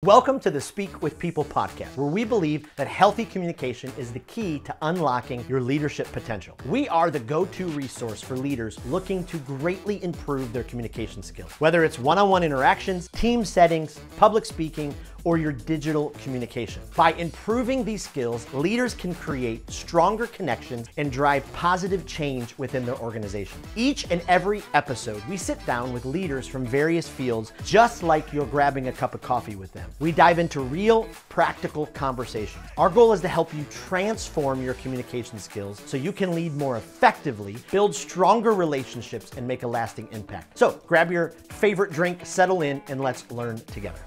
Welcome to the Speak with People podcast, where we believe that healthy communication is the key to unlocking your leadership potential. We are the go-to resource for leaders looking to greatly improve their communication skills, whether it's one-on-one interactions, team settings, public speaking, or your digital communication. By improving these skills, leaders can create stronger connections and drive positive change within their organization. Each and every episode, we sit down with leaders from various fields, just like you're grabbing a cup of coffee with them. We dive into real, practical conversations. Our goal is to help you transform your communication skills so you can lead more effectively, build stronger relationships, and make a lasting impact. So grab your favorite drink, settle in, and let's learn together.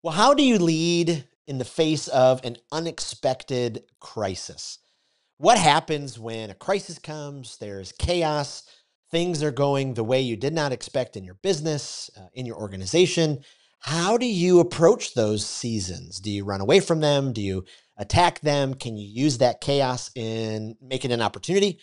Well, how do you lead in the face of an unexpected crisis? What happens when a crisis comes? There's chaos. Things are going the way you did not expect in your business, in your organization. How do you approach those seasons? Do you run away from them? Do you attack them? Can you use that chaos in making an opportunity?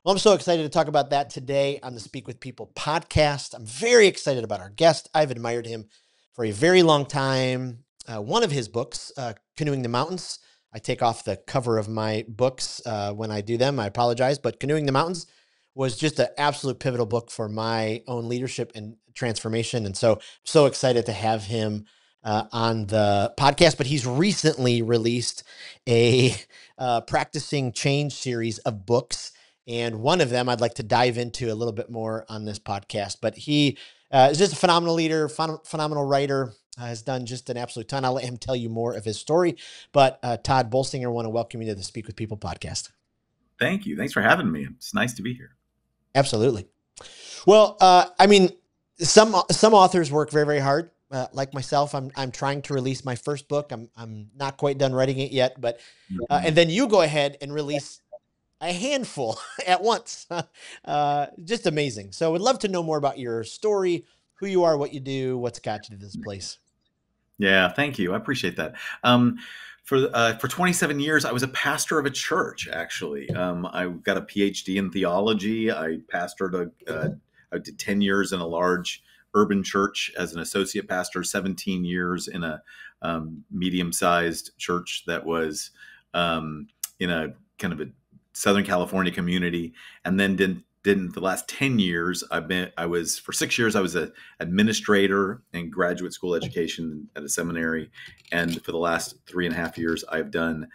Well, I'm so excited to talk about that today on the Speak with People podcast. I'm very excited about our guest. I've admired him for a very long time. One of his books, Canoeing the Mountains. I take off the cover of my books when I do them. I apologize, but Canoeing the Mountains was just an absolute pivotal book for my own leadership and transformation. And so excited to have him on the podcast. But he's recently released a practicing change series of books. And one of them I'd like to dive into a little bit more on this podcast. But he is just a phenomenal leader, phenomenal writer, has done just an absolute ton. I'll let him tell you more of his story. But Tod Bolsinger, I want to welcome you to the Speak with People podcast. Thank you. Thanks for having me. It's nice to be here. Absolutely. Well, some authors work very, very hard. Like myself, I'm trying to release my first book. I'm not quite done writing it yet, but and then you go ahead and release a handful at once. Just amazing. So would love to know more about your story, who you are, what you do, what's got you to this place. Yeah, thank you. I appreciate that. For 27 years, I was a pastor of a church, actually. I got a PhD in theology. I pastored I did 10 years in a large urban church as an associate pastor, 17 years in a medium-sized church that was in a kind of a Southern California community, and then did the last 10 years. For 6 years, I was an administrator in graduate school education at a seminary. And for the last 3.5 years, I've done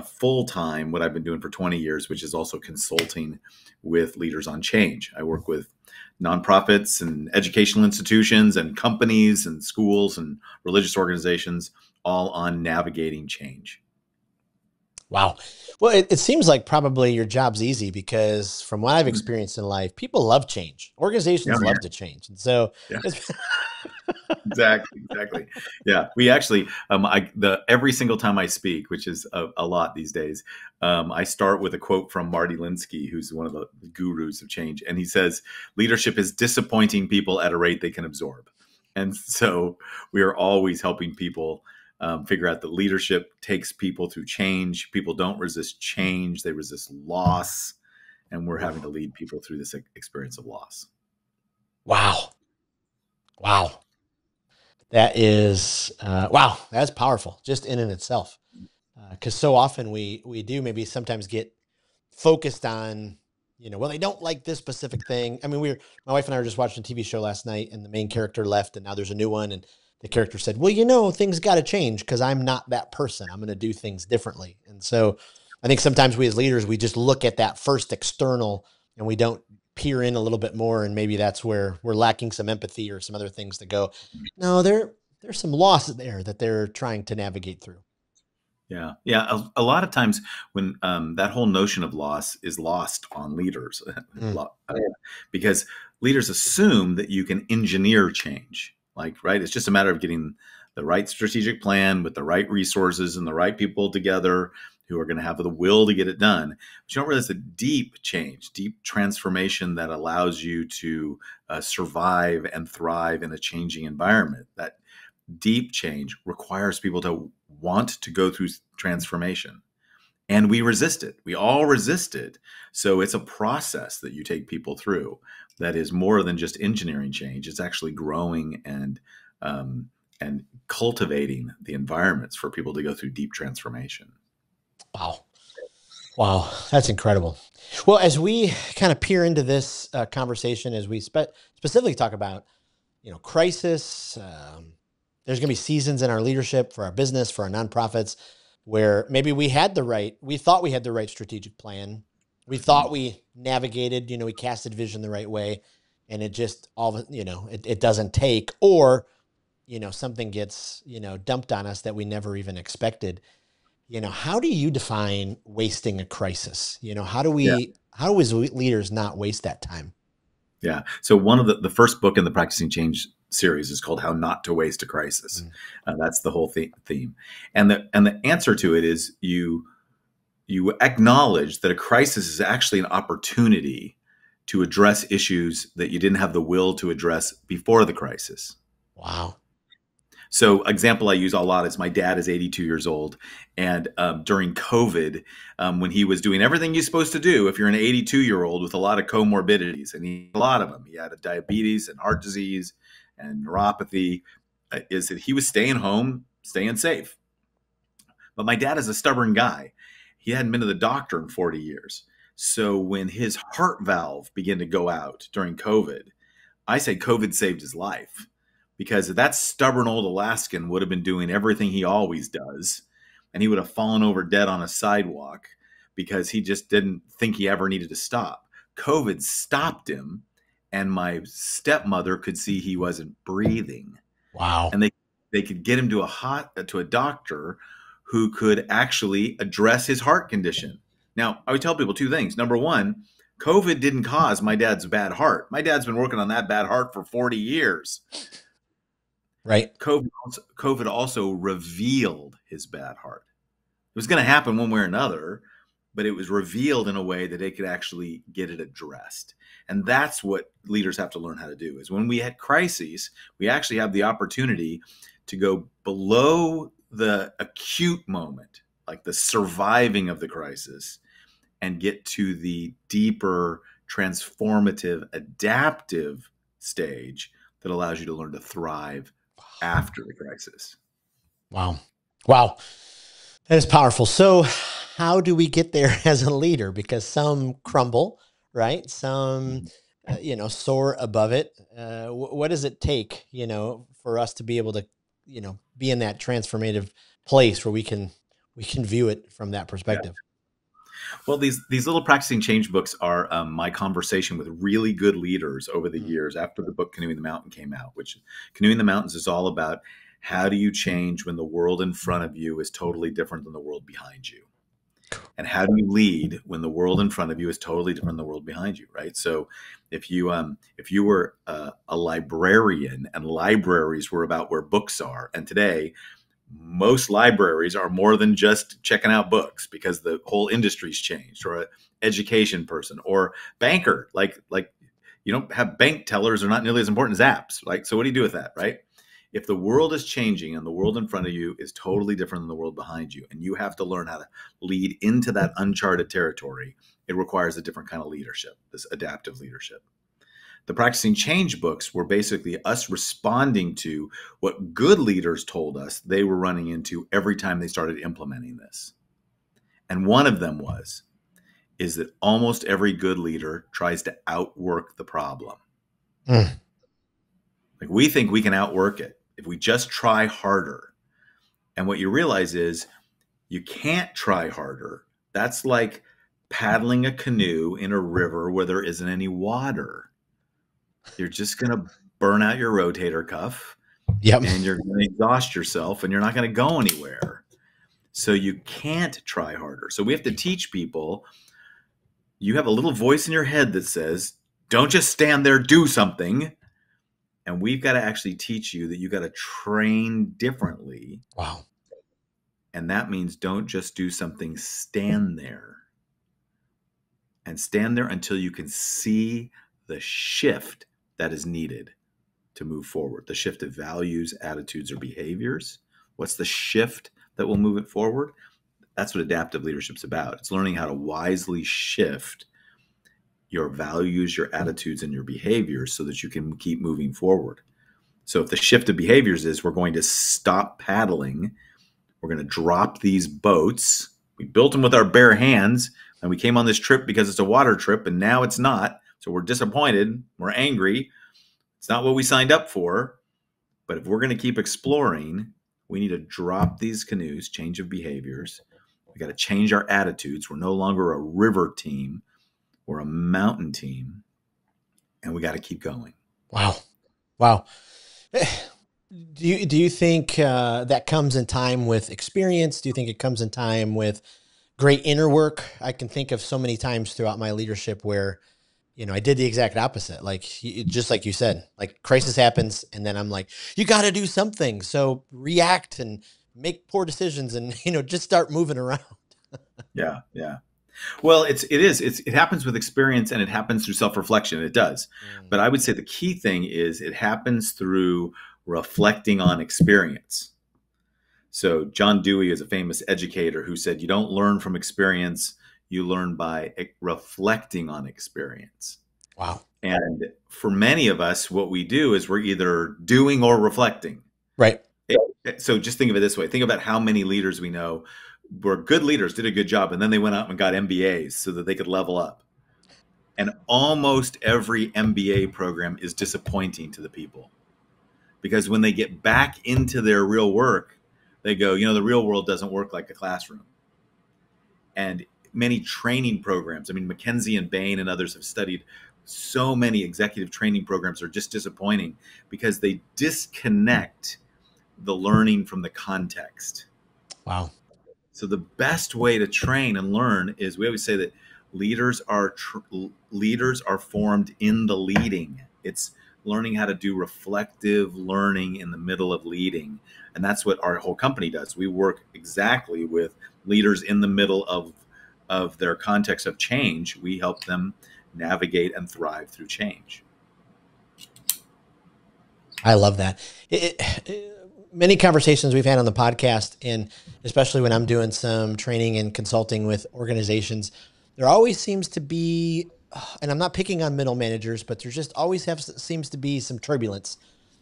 full-time what I've been doing for 20 years, which is also consulting with leaders on change. I work with nonprofits and educational institutions and companies and schools and religious organizations, all on navigating change. Wow. Well, it seems like probably your job's easy because from what I've experienced in life, people love change. Organizations love to change. And so Exactly. Yeah. We actually, every single time I speak, which is a lot these days, I start with a quote from Marty Linsky, who's one of the gurus of change. And he says, leadership is disappointing people at a rate they can absorb. And so we are always helping people figure out that leadership takes people through change. People don't resist change. They resist loss. And we're having to lead people through this experience of loss. Wow. That is, that's powerful just in and itself. Because so often we do maybe sometimes get focused on, well, they don't like this specific thing. I mean, my wife and I were just watching a TV show last night and the main character left and now there's a new one. And the character said, well, things got to change because I'm not that person. I'm going to do things differently. And so I think sometimes we as leaders, we just look at that first external and we don't peer in a little bit more. And maybe that's where we're lacking some empathy or some other things to go, no, there's some loss there that they're trying to navigate through. Yeah. A lot of times when that whole notion of loss is lost on leaders, because leaders assume that you can engineer change. Right? It's just a matter of getting the right strategic plan with the right resources and the right people together who are going to have the will to get it done. But you don't realize the deep change, deep transformation that allows you to survive and thrive in a changing environment. That deep change requires people to want to go through transformation. And we resist it. We all resist it. So it's a process that you take people through that is more than just engineering change. It's actually growing and and cultivating the environments for people to go through deep transformation. Wow. Wow. That's incredible. Well, as we kind of peer into this conversation, as we specifically talk about, crisis, there's going to be seasons in our leadership for our business, for our nonprofits, where maybe we thought we had the right strategic plan. We thought we navigated, we casted vision the right way, and it just it doesn't take, or, something gets, dumped on us that we never even expected. How do you define wasting a crisis? Yeah. How do we as leaders not waste that time? Yeah. So one of the first book in the Practicing Change series is called How Not to Waste a Crisis. Mm. That's the whole theme. And the answer to it is you acknowledge that a crisis is actually an opportunity to address issues that you didn't have the will to address before the crisis. Wow. So example I use a lot is my dad is 82 years old. And during COVID, when he was doing everything you're supposed to do, if you're an 82-year-old with a lot of comorbidities, and he had a lot of them, he had a diabetes and heart disease and neuropathy, is that he was staying home, staying safe. But my dad is a stubborn guy. He hadn't been to the doctor in 40 years. So when his heart valve began to go out during COVID, I say COVID saved his life, because that stubborn old Alaskan would have been doing everything he always does, and he would have fallen over dead on a sidewalk because he just didn't think he ever needed to stop. COVID stopped him, and my stepmother could see he wasn't breathing, Wow. and they could get him to a doctor who could actually address his heart condition. Now, I would tell people two things. Number one, COVID didn't cause my dad's bad heart. My dad's been working on that bad heart for 40 years. Right. COVID also revealed his bad heart. It was going to happen one way or another, but it was revealed in a way that they could actually get it addressed. And that's what leaders have to learn how to do, is when we had crises, we actually have the opportunity to go below the acute moment, like the surviving of the crisis, and get to the deeper, transformative, adaptive stage that allows you to learn to thrive after the crisis. Wow. Wow. That is powerful. So, how do we get there as a leader? Because some crumble, right? Some, soar above it. What does it take, for us to be able to, be in that transformative place where we can view it from that Yeah. perspective? Well, these little practicing change books are my conversation with really good leaders over the Mm. years after the book Canoeing the Mountain came out, which Canoeing the Mountains is all about how do you change when the world in front of you is totally different than the world behind you? And how do you lead when the world in front of you is totally different than the world behind you, right? So if you were a librarian, and libraries were about where books are, and today most libraries are more than just checking out books, because the whole industry's changed, or an education person or banker, like you don't have bank tellers are not nearly as important as apps. Like, so what do you do with that, right? If the world is changing and the world in front of you is totally different than the world behind you, and you have to learn how to lead into that uncharted territory, it requires a different kind of leadership, this adaptive leadership. The Practicing Change books were basically us responding to what good leaders told us they were running into every time they started implementing this. And one of them is that almost every good leader tries to outwork the problem. Mm. Like, we think we can outwork it if we just try harder. And what you realize is you can't try harder. That's like paddling a canoe in a river where there isn't any water. You're just going to burn out your rotator cuff, Yep. and you're going to exhaust yourself, and you're not going to go anywhere. So you can't try harder. So we have to teach people, you have a little voice in your head that says, don't just stand there, do something. And we've got to actually teach you that you got to train differently. Wow. And that means don't just do something, stand there. And stand there until you can see the shift that is needed to move forward. The shift of values, attitudes, or behaviors. What's the shift that will move it forward? That's what adaptive leadership's about. It's learning how to wisely shift your values, your attitudes, and your behaviors so that you can keep moving forward. So if the shift of behaviors is we're going to stop paddling, we're going to drop these boats. We built them with our bare hands, and we came on this trip because it's a water trip, and now it's not. So we're disappointed. We're angry. It's not what we signed up for. But if we're going to keep exploring, we need to drop these canoes, change of behaviors. We got to change our attitudes. We're no longer a river team. We're a mountain team. And we got to keep going. Wow. Wow. Do you think that comes in time with experience? Do you think it comes in time with great inner work? I can think of so many times throughout my leadership where, I did the exact opposite. Like, just like you said, like crisis happens. And then I'm like, you got to do something. So react and make poor decisions and, just start moving around. Yeah. Yeah. Well, it happens with experience, and it happens through self-reflection. It does. But I would say the key thing is it happens through reflecting on experience. So John Dewey is a famous educator who said, you don't learn from experience, you learn by reflecting on experience. Wow. And for many of us, what we do is we're either doing or reflecting. Right. So just think of it this way. Think about how many leaders we know were good leaders, did a good job, and then they went out and got MBAs so that they could level up. And almost every MBA program is disappointing to the people, because when they get back into their real work, they go, the real world doesn't work like a classroom. And many training programs, McKinsey and Bain and others have studied so many executive training programs are just disappointing because they disconnect the learning from the context. Wow. So the best way to train and learn is, we always say that leaders are formed in the leading. It's learning how to do reflective learning in the middle of leading. And that's what our whole company does. We work exactly with leaders in the middle of their context of change. We help them navigate and thrive through change. I love that. Many conversations we've had on the podcast, and especially when I'm doing some training and consulting with organizations, there always seems to be, and I'm not picking on middle managers, but there just always seems to be some turbulence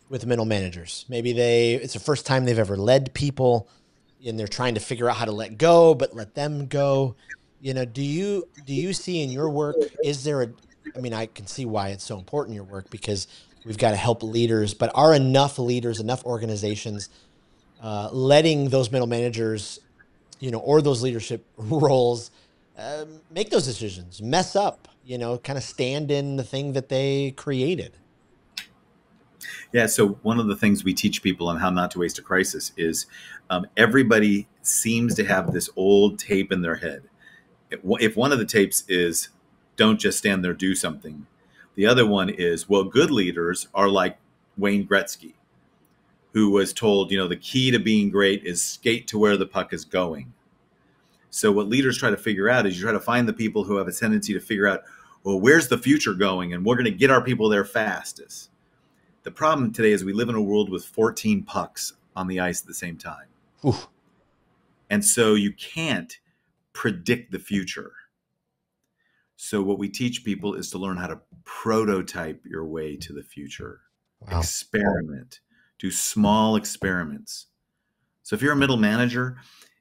with middle managers. Maybe it's the first time they've ever led people, and they're trying to figure out how to let go, but let them go. Do you see in your work, I can see why it's so important, your work, because we've got to help leaders, but are enough leaders, enough organizations letting those middle managers, or those leadership roles make those decisions, mess up, kind of stand in the thing that they created? Yeah. So one of the things we teach people on how not to waste a crisis is everybody seems to have this old tape in their head. If one of the tapes is, don't just stand there, do something. The other one is, well, good leaders are like Wayne Gretzky, who was told, the key to being great is skate to where the puck is going. So what leaders try to figure out is you try to find the people who have a tendency to figure out, well, where's the future going? And we're going to get our people there fastest. The problem today is we live in a world with 14 pucks on the ice at the same time. Oof. And so you can't predict the future. So what we teach people is to learn how to prototype your way to the future. Wow. Experiment. Do small experiments. So if you're a middle manager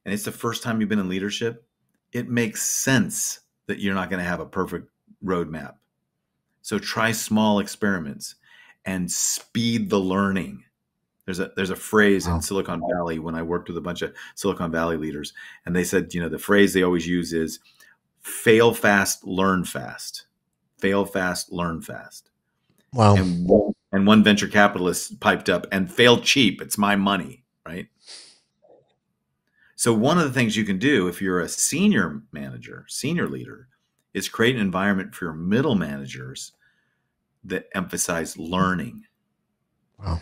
and it's the first time you've been in leadership, it makes sense that you're not going to have a perfect roadmap. So try small experiments and speed the learning. There's a phrase in Silicon Valley when I worked with a bunch of Silicon Valley leaders, and they said, the phrase they always use is fail fast, learn fast. Fail fast, learn fast. Wow. And one venture capitalist piped up, and fail cheap. It's my money, right? So one of the things you can do if you're a senior manager, senior leader, is create an environment for your middle managers that emphasize learning. Wow.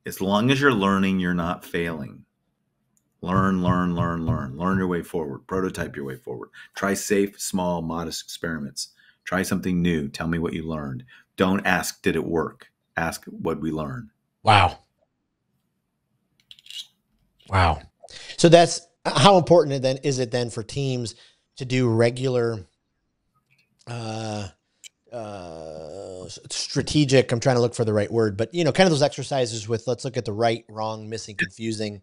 As long as you're learning, you're not failing. Learn, learn, learn, learn. Learn your way forward. Prototype your way forward. Try safe, small, modest experiments. Try something new. Tell me what you learned. Don't ask, did it work? Ask what we learned. Wow. Wow. So that's how important is it then for teams to do regular strategic. I'm trying to look for the right word, but kind of those exercises with, let's look at the right, wrong, missing, confusing,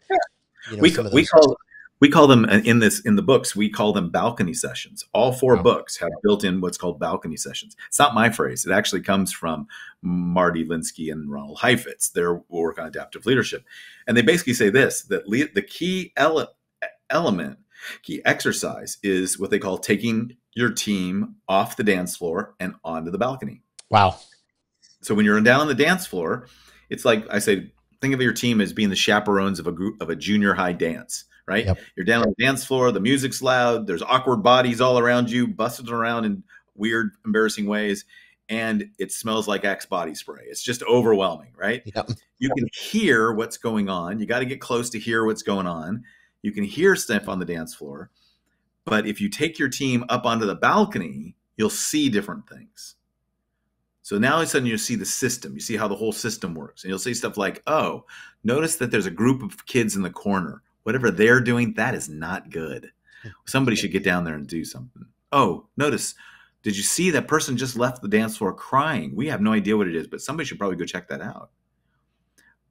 We some of we those. call we call them in the books. We call them balcony sessions. All four Wow. books have built in what's called balcony sessions. It's not my phrase. It actually comes from Marty Linsky and Ronald Heifetz. Their work on adaptive leadership, and they basically say this: that the key element, key exercise is what they call taking your team off the dance floor and onto the balcony. Wow. So when you're down on the dance floor, it's like I say, think of your team as being the chaperones of a junior high dance, right? Yep. You're down on the dance floor, the music's loud, there's awkward bodies all around you, busting around in weird, embarrassing ways, and it smells like Axe body spray. It's just overwhelming, right? Yep. You can hear what's going on. You got to get close to hear what's going on. You can hear stuff on the dance floor. But if you take your team up onto the balcony, you'll see different things. So now all of a sudden you see the system. You see how the whole system works. And you'll see stuff like, oh, notice that there's a group of kids in the corner. Whatever they're doing, that is not good. Somebody should get down there and do something. Oh, notice, did you see that person just left the dance floor crying? We have no idea what it is, but somebody should probably go check that out.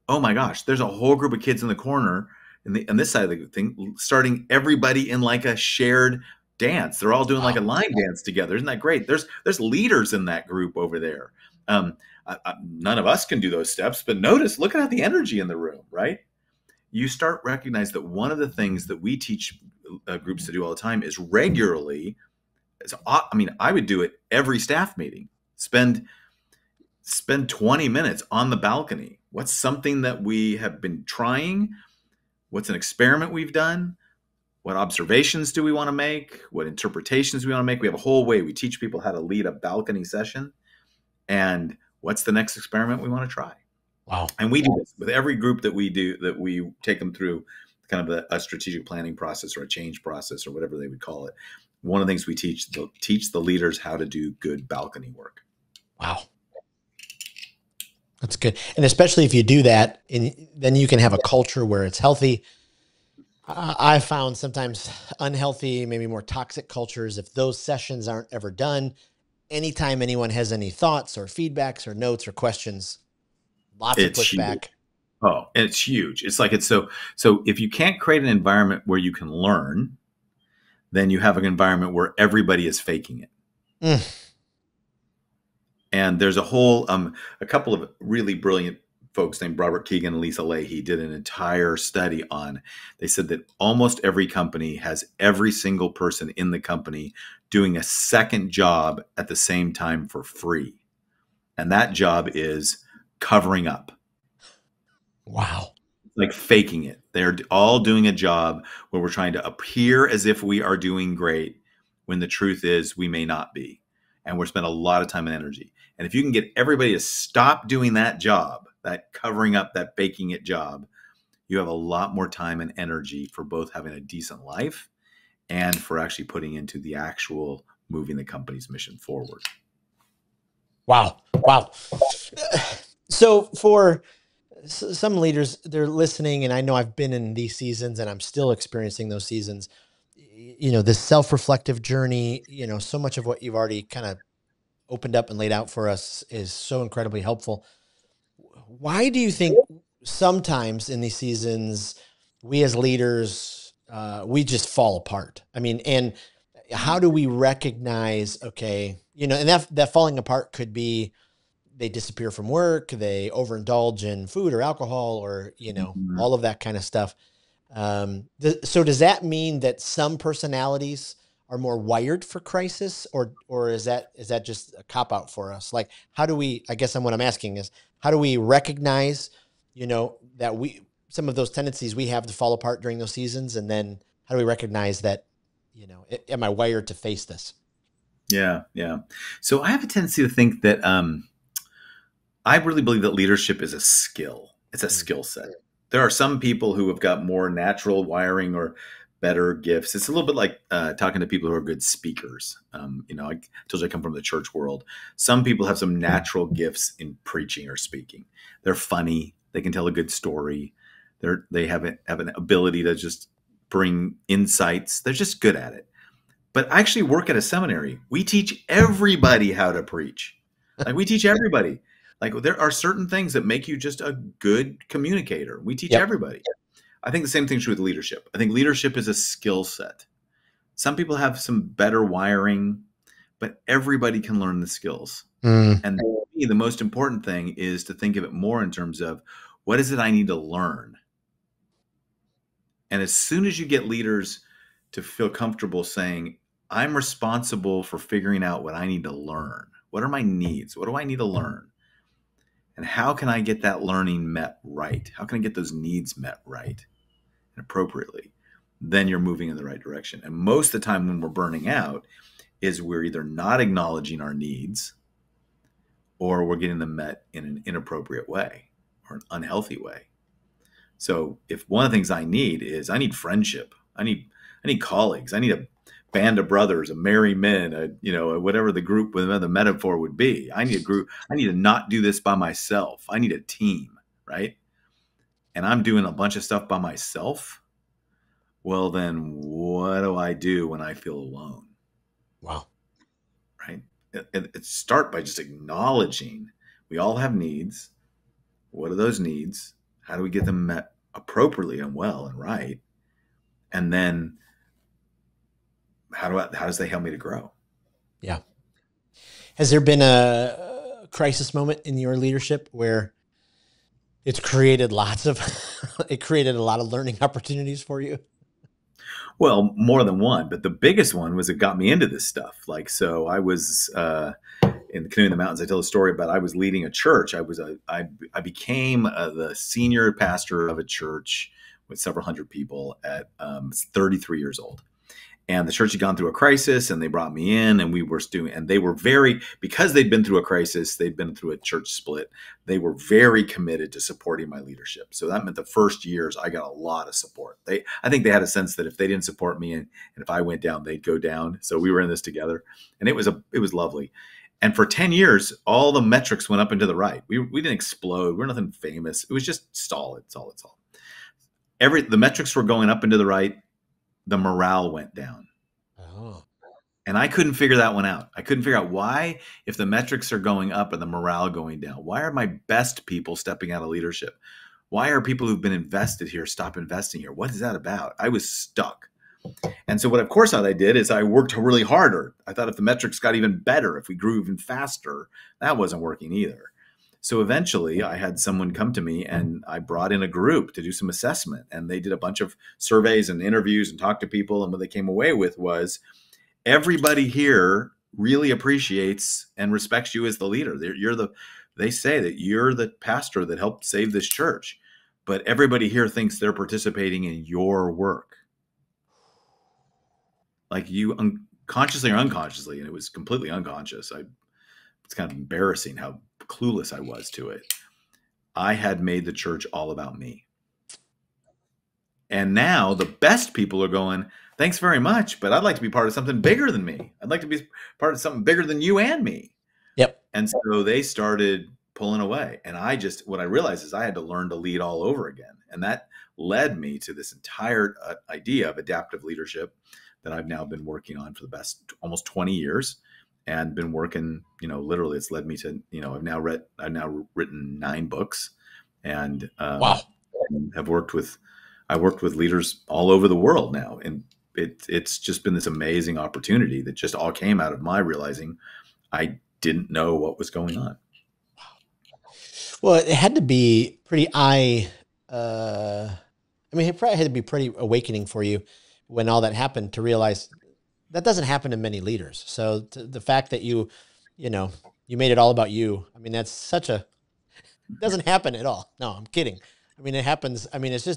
Oh my gosh, there's a whole group of kids in the corner on this side of the thing, starting everybody in like a shared dance. They're all doing like a line dance together. Isn't that great? There's leaders in that group over there. None of us can do those steps, but look at the energy in the room, right? You start recognize that one of the things that we teach groups to do all the time is regularly. I would do it every staff meeting. Spend 20 minutes on the balcony. What's something that we have been trying? What's an experiment we've done? What observations do we want to make? What interpretations do we want to make? We have a whole way. We teach people how to lead a balcony session. And what's the next experiment we want to try? Wow. And we do this with every group that we do, that we take them through kind of a strategic planning process or a change process or whatever they would call it. One of the things we teach the leaders how to do good balcony work. Wow. That's good. And especially if you do that, and then you can have a culture where it's healthy. I found sometimes unhealthy, maybe more toxic cultures, if those sessions aren't ever done, anytime anyone has any thoughts or feedbacks or notes or questions, lots of pushback. Huge. Oh, it's huge. It's like, so if you can't create an environment where you can learn, then you have an environment where everybody is faking it. And there's a couple of really brilliant folks named Robert Keegan and Lisa Leahy did an entire study on. They said that almost every company has every single person in the company doing a second job at the same time for free. And that job is covering up. Wow. Like faking it. They're all doing a job where we're trying to appear as if we are doing great when the truth is we may not be. And we're spending a lot of time and energy. And if you can get everybody to stop doing that job, that covering up, that faking it job, you have a lot more time and energy for both having a decent life and for actually putting into the actual moving the company's mission forward. Wow. Wow. So for some leaders, they're listening, and I know I've been in these seasons and I'm still experiencing those seasons, this self-reflective journey, so much of what you've already kind of opened up and laid out for us is so incredibly helpful. Why do you think sometimes in these seasons, we as leaders, we just fall apart? I mean, and how do we recognize, okay, and that falling apart could be they disappear from work, they overindulge in food or alcohol or, all of that kind of stuff. So does that mean that some personalities are more wired for crisis, or is that just a cop out for us? Like, how do we, I guess what I'm asking is, how do we recognize, that some of those tendencies we have to fall apart during those seasons? And then how do we recognize that, am I wired to face this? Yeah. Yeah. So I have a tendency to think that, I really believe that leadership is a skill. It's a skill set. There are some people who have got more natural wiring or better gifts. It's a little bit like talking to people who are good speakers. I told you I come from the church world. Some people have some natural gifts in preaching or speaking. They're funny. They can tell a good story. They have an ability to just bring insights. They're just good at it. But I actually work at a seminary. We teach everybody how to preach. Like we teach everybody. Like there are certain things that make you just a good communicator. We teach Yep. everybody. I think the same thing's true with leadership. I think leadership is a skill set. Some people have some better wiring, but everybody can learn the skills. Mm, And to me, the most important thing is to think of it more in terms of what is it I need to learn? And as soon as you get leaders to feel comfortable saying, I'm responsible for figuring out what I need to learn. What are my needs? What do I need to learn? And how can I get that learning met right? How can I get those needs met right and appropriately? Then you're moving in the right direction. And most of the time when we're burning out is we're either not acknowledging our needs or we're getting them met in an inappropriate way or an unhealthy way. So if one of the things I need is I need friendship, I need colleagues, I need a band of brothers, a merry men, whatever the group with the metaphor would be. I need a group. I need to not do this by myself. I need a team, right? And I'm doing a bunch of stuff by myself. Well, then what do I do when I feel alone, wow. right? It start by just acknowledging we all have needs. What are those needs? How do we get them met appropriately and well and right? And then how does they help me to grow? Yeah. Has there been a crisis moment in your leadership where it's created lots of, it created a lot of learning opportunities for you? Well, more than one, but the biggest one was it got me into this stuff. Like, so I was in the Canoe in the Mountains. I tell a story about I was leading a church. I became the senior pastor of a church with several hundred people at 33 years old. And the church had gone through a crisis and they brought me in and we were doing, and they were very, because they'd been through a crisis, they'd been through a church split. They were very committed to supporting my leadership. So that meant the first years I got a lot of support. I think they had a sense that if they didn't support me and if I went down, they'd go down. So we were in this together and it was lovely. And for 10 years, all the metrics went up and to the right. We didn't explode. We're nothing famous. It was just solid. The metrics were going up and to the right. The morale went down. Oh, And I couldn't figure that one out. I couldn't figure out why, if the metrics are going up and the morale going down, why are my best people stepping out of leadership? Why are people who've been invested here stop investing here? What is that about? I was stuck. And so what of course I did is I worked really harder. I thought if the metrics got even better, if we grew even faster, that wasn't working either. So eventually I had someone come to me and I brought in a group to do some assessment, and they did a bunch of surveys and interviews and talked to people. And what they came away with was everybody here really appreciates and respects you as the leader. They say that you're the pastor that helped save this church, but everybody here thinks they're participating in your work. Like you consciously or unconsciously, and it was completely unconscious. It's kind of embarrassing how clueless I was to it. I had made the church all about me. And now the best people are going, thanks very much, but I'd like to be part of something bigger than me. I'd like to be part of something bigger than you and me. yep. And so they started pulling away. And what I realized is I had to learn to lead all over again. And that led me to this entire idea of adaptive leadership that I've now been working on for the best almost 20 years and been working, literally it's led me to, I've now written 9 books and Wow. I worked with leaders all over the world now. And it's just been this amazing opportunity that just all came out of my realizing I didn't know what was going on. Well, it had to be pretty I mean, it probably had to be pretty awakening for you when all that happened to realize that doesn't happen to many leaders. So the fact that you know, you made it all about you. I mean, that's such a, doesn't happen at all. No, I'm kidding. I mean, it happens. I mean, it's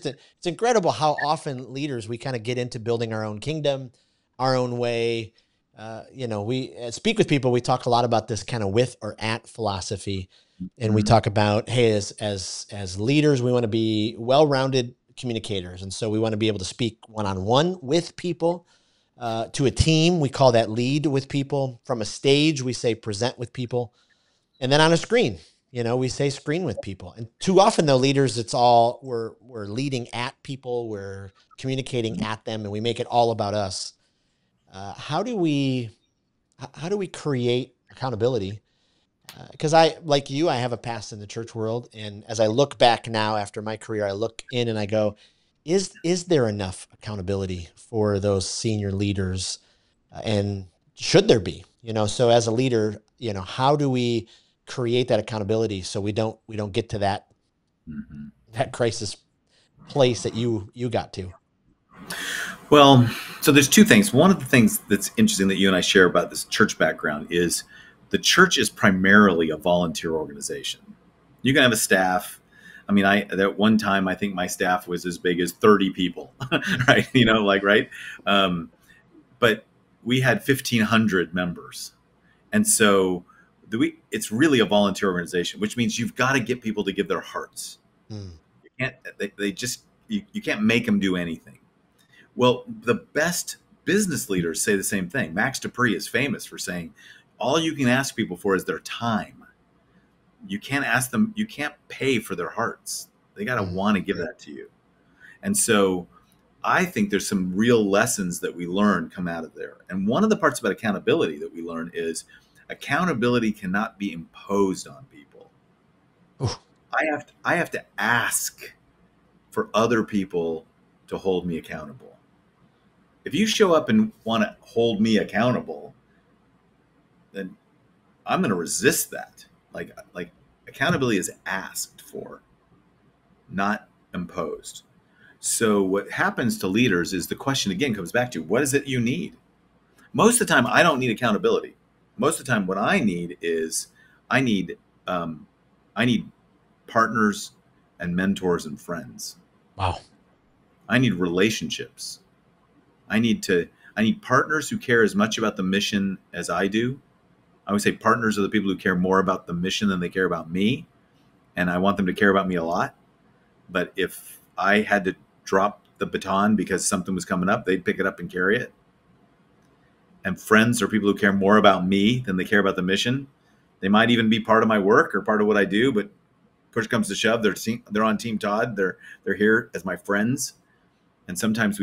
incredible how often leaders, we kind of get into building our own kingdom, our own way. We speak with people. We talk a lot about this kind of with or at philosophy. And we Mhm. talk about, hey, as leaders, we want to be well-rounded communicators. And so we want to be able to speak one-on-one with people, to a team. We call that lead with people. From a stage, we say present with people. And then on a screen, we say screen with people. And too often though, leaders, it's all we're leading at people, we're communicating at them, and we make it all about us. How do we create accountability Because I, like you, I have a past in the church world, and as I look back now after my career, I look in and I go, is there enough accountability for those senior leaders, and should there be? So as a leader, how do we create that accountability so we don't get to Mhm. that crisis place that you got to? Well, so there's two things. One of the things that's interesting that you and I share about this church background is the church is primarily a volunteer organization. You can have a staff. I mean, at one time I think my staff was as big as 30 people, right? Right. Um, but we had 1,500 members, and so it's really a volunteer organization, which means you've got to get people to give their hearts. Mm. You can't. They just you can't make them do anything. Well, the best business leaders say the same thing. Max Dupree is famous for saying, all you can ask people for is their time. You can't ask them, you can't pay for their hearts. They got to Mm. want to give that to you. And so I think there's some real lessons that we learn come out of there. And one of the parts about accountability that we learn is accountability cannot be imposed on people. Ooh. I have to ask for other people to hold me accountable. If you show up and want to hold me accountable, then I'm going to resist that. Like accountability is asked for, not imposed. So what happens to leaders is the question again comes back to, what is it you need? Most of the time, I don't need accountability. Most of the time, what I need is I need um, I need partners and mentors and friends. Wow. I need relationships. I need partners who care as much about the mission as I do. I would say partners are the people who care more about the mission than they care about me, and I want them to care about me a lot. But if I had to drop the baton because something was coming up, they'd pick it up and carry it. And friends are people who care more about me than they care about the mission. They might even be part of my work or part of what I do, but push comes to shove, they're on Team Tod. They're here as my friends. And sometimes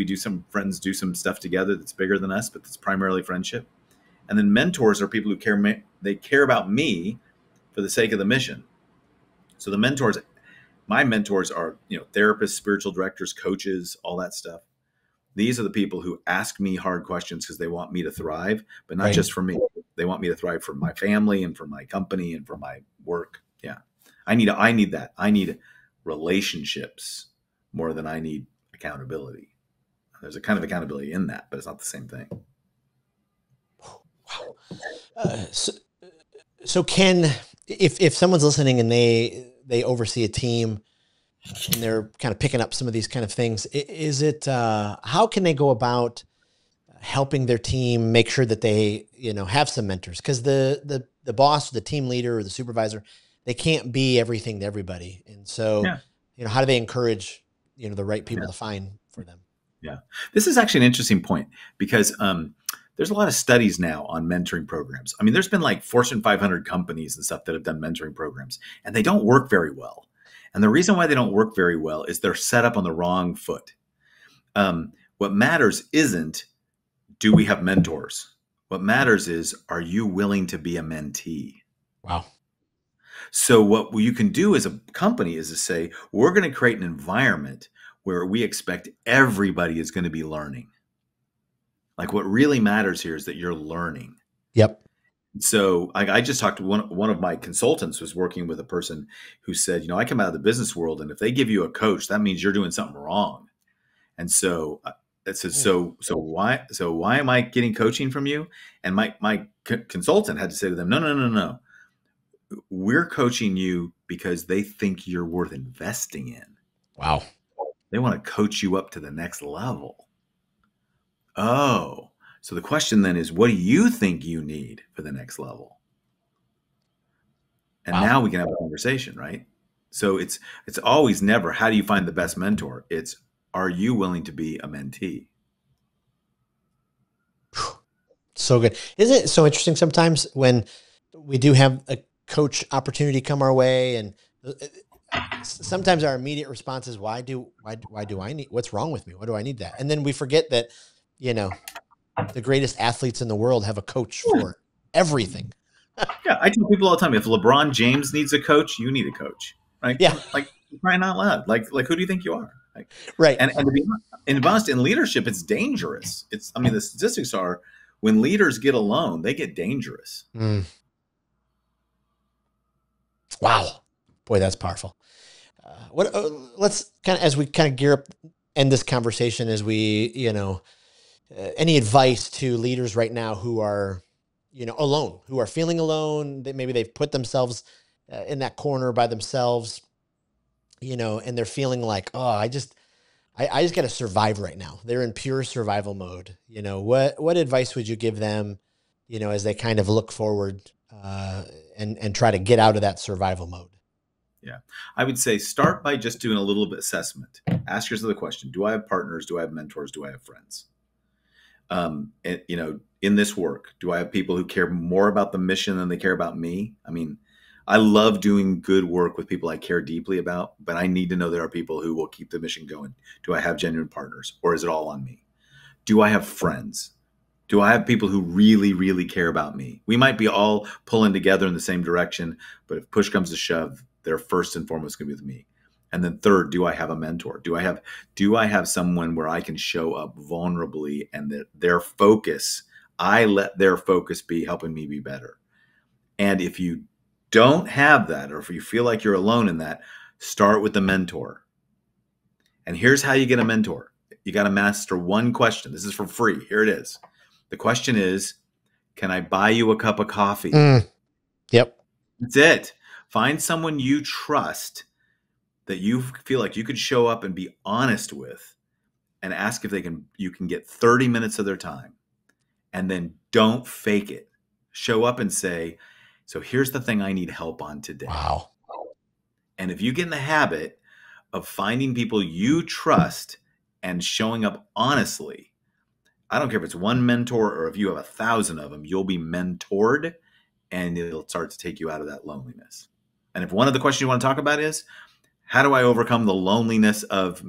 friends do some stuff together that's bigger than us, but it's primarily friendship. And then mentors are people who they care about me for the sake of the mission. So my mentors are, therapists, spiritual directors, coaches, all that stuff. These are the people who ask me hard questions because they want me to thrive, but not Right. just for me. They want me to thrive for my family and for my company and for my work. Yeah. I need that. I need relationships more than I need accountability. There's a kind of accountability in that, but it's not the same thing. Wow. So can, if someone's listening and they oversee a team and they're kind of picking up some of these kind of things, is it how can they go about helping their team make sure that they have some mentors? Because the boss, the team leader, or the supervisor, they can't be everything to everybody, and so Yeah. how do they encourage the right people Yeah. to find for them? Yeah. This is actually an interesting point because there's a lot of studies now on mentoring programs. I mean, there's been like Fortune 500 companies and stuff that have done mentoring programs, and they don't work very well. And the reason why they don't work very well is they're set up on the wrong foot. What matters isn't, do we have mentors? What matters is, are you willing to be a mentee? Wow. So what you can do as a company is to say, we're going to create an environment where we expect everybody is going to be learning. Like what really matters here is that you're learning. Yep. So I just talked to one of my consultants was working with a person who said, I come out of the business world, and if they give you a coach, that means you're doing something wrong. And so it says, so why am I getting coaching from you? And my consultant had to say to them, no. We're coaching you because they think you're worth investing in. Wow. They want to coach you up to the next level. Oh, so the question then is, what do you think you need for the next level? And Wow. now we can have a conversation, right? So it's always never, how do you find the best mentor? It's, are you willing to be a mentee? So good. Isn't it so interesting sometimes when we do have a coach opportunity come our way, and sometimes our immediate response is, why do I need, what's wrong with me? Why do I need that? And then we forget that, the greatest athletes in the world have a coach for everything. Yeah, I tell people all the time, if LeBron James needs a coach, you need a coach. Right? Yeah, Like crying out loud. Like who do you think you are? Like, right. and to be honest, in leadership, it's dangerous. It's I mean, the statistics are when leaders get alone, they get dangerous. Mm, wow. Boy, that's powerful. What? Let's kind of, as we kind of gear up, end this conversation, as we, any advice to leaders right now who are, alone, who are feeling alone, that maybe they've put themselves in that corner by themselves, and they're feeling like, oh, I just got to survive right now. They're in pure survival mode. What advice would you give them, as they kind of look forward, and try to get out of that survival mode? Yeah. I would say start by just doing a little bit assessment. Ask yourself the question, do I have partners? Do I have mentors? Do I have friends? In this work, do I have people who care more about the mission than they care about me? I mean, I love doing good work with people I care deeply about, but I need to know there are people who will keep the mission going. Do I have genuine partners, or is it all on me? Do I have friends? Do I have people who really, really care about me? We might be all pulling together in the same direction, but if push comes to shove, they're first and foremost going to be with me. And then third, do I have a mentor? Do I have someone where I can show up vulnerably and that their focus, I let their focus be helping me be better. And if you don't have that, or if you feel like you're alone in that, start with the mentor. And here's how you get a mentor. You got to master one question. This is for free. Here it is. The question is, can I buy you a cup of coffee? Mm, yep. That's it. Find someone you trust that you feel like you could show up and be honest with and ask if you can get 30 minutes of their time, and then don't fake it. Show up and say, so here's the thing I need help on today. Wow. And if you get in the habit of finding people you trust and showing up honestly, I don't care if it's one mentor or if you have 1,000 of them, you'll be mentored and it'll start to take you out of that loneliness. And if one of the questions you want to talk about is, how do I overcome the loneliness of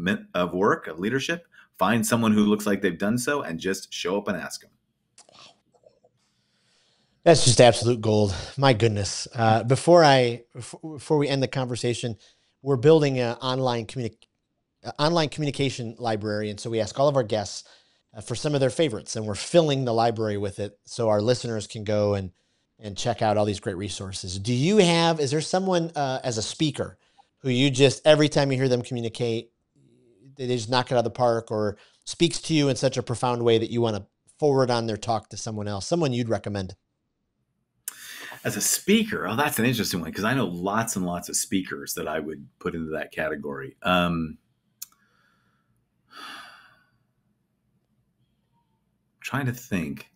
work, of leadership? Find someone who looks like they've done so and just show up and ask them. That's just absolute gold. My goodness. Before we end the conversation, we're building an online communication library. And so we ask all of our guests for some of their favorites, and we're filling the library with it so our listeners can go and check out all these great resources. Is there someone as a speaker who you just, every time you hear them communicate, they just knock it out of the park, or speaks to you in such a profound way that you want to forward on their talk to someone else, someone you'd recommend? As a speaker, oh, that's an interesting one because I know lots and lots of speakers that I would put into that category. Trying to think.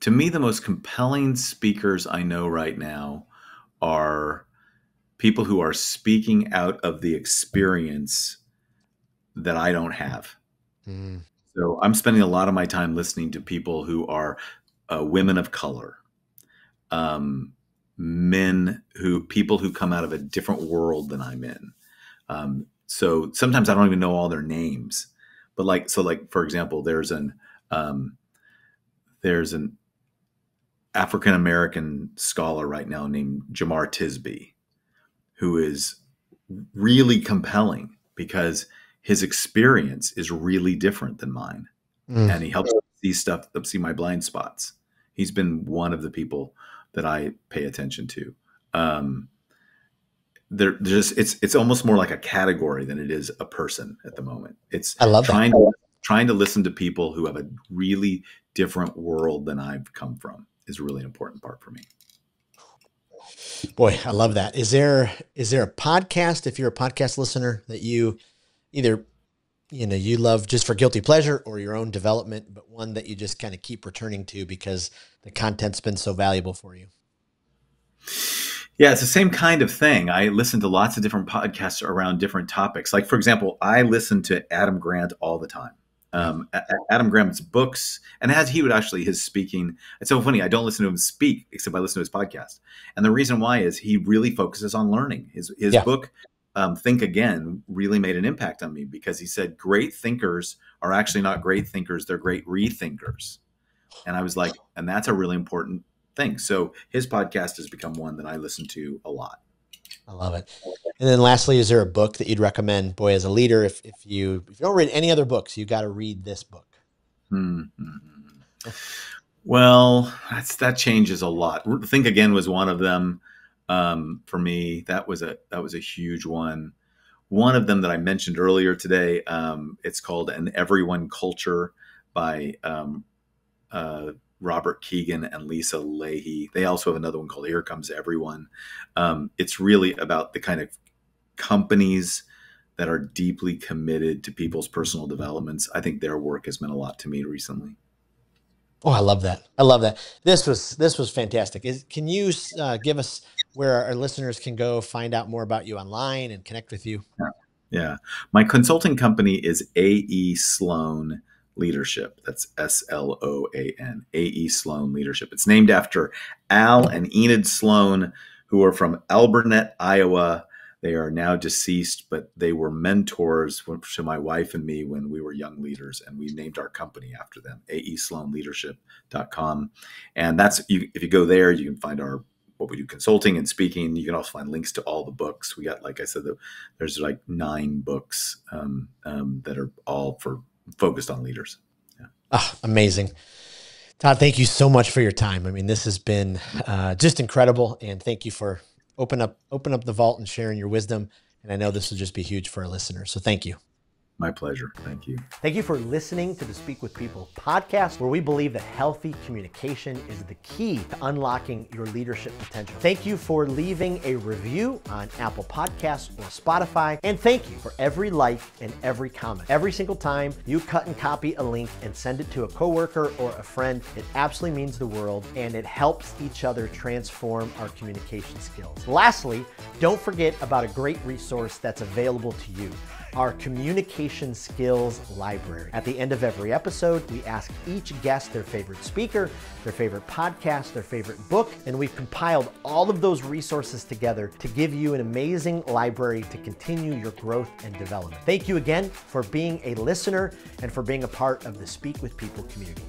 To me, the most compelling speakers I know right now are people who are speaking out of the experience that I don't have. Mm, So I'm spending a lot of my time listening to people who are women of color, um, people who come out of a different world than I'm in. So sometimes I don't even know all their names, but like for example, um, there's an African American scholar right now named Jamar Tisby, who is really compelling because his experience is really different than mine, mm. and he helps see my blind spots. He's been one of the people that I pay attention to. Um, it's almost more like a category than it is a person at the moment. It's I love that. trying to listen to people who have a really different world than I've come from is a really important part for me. Boy, I love that. Is there a podcast, if you're a podcast listener, that you either, you love just for guilty pleasure or your own development, but one that you just kind of keep returning to because the content's been so valuable for you? Yeah, it's the same kind of thing. I listen to lots of different podcasts around different topics. Like, for example, I listen to Adam Grant all the time. Yeah. Adam Grant's books, and as he would actually, his speaking, it's so funny. I don't listen to him speak, except I listen to his podcast. And the reason why is he really focuses on learning. His Yeah. book, Think Again, really made an impact on me because he said great thinkers are actually not great thinkers. They're great rethinkers. And I was like, and that's a really important thing. So his podcast has become one that I listen to a lot. I love it. And then lastly, is there a book that you'd recommend? Boy, as a leader, if you don't read any other books, you got to read this book. Well, that changes a lot. Think Again was one of them. For me, that was a huge one. One of them that I mentioned earlier today, it's called An Everyone Culture by Robert Keegan and Lisa Leahy. They also have another one called Here Comes Everyone. It's really about the kind of companies that are deeply committed to people's personal developments. I think their work has meant a lot to me recently. Oh, I love that. I love that. This was fantastic. Can you give us where our listeners can go find out more about you online and connect with you? Yeah. My consulting company is A.E. Sloan Leadership. That's S-L-O-A-N, A.E. Sloan Leadership. It's named after Al and Enid Sloan, who are from Albernet, Iowa. They are now deceased, but they were mentors to my wife and me when we were young leaders, and we named our company after them, aesloanleadership.com. And if you go there, you can find what we do, consulting and speaking. You can also find links to all the books. We got, like I said, there's like 9 books that are all focused on leaders. Yeah. Oh, amazing. Tod, thank you so much for your time. I mean, this has been just incredible. And thank you for open up the vault and sharing your wisdom. And I know this will just be huge for our listeners. So thank you. My pleasure. Thank you. Thank you for listening to the Speak with People podcast, where we believe that healthy communication is the key to unlocking your leadership potential. Thank you for leaving a review on Apple Podcasts or Spotify. And thank you for every like and every comment. Every single time you cut and copy a link and send it to a coworker or a friend, it absolutely means the world, and it helps each other transform our communication skills. Lastly, don't forget about a great resource that's available to you: our communication skills library. At the end of every episode, we ask each guest their favorite speaker, their favorite podcast, their favorite book, and we've compiled all of those resources together to give you an amazing library to continue your growth and development. Thank you again for being a listener and for being a part of the Speak with People community.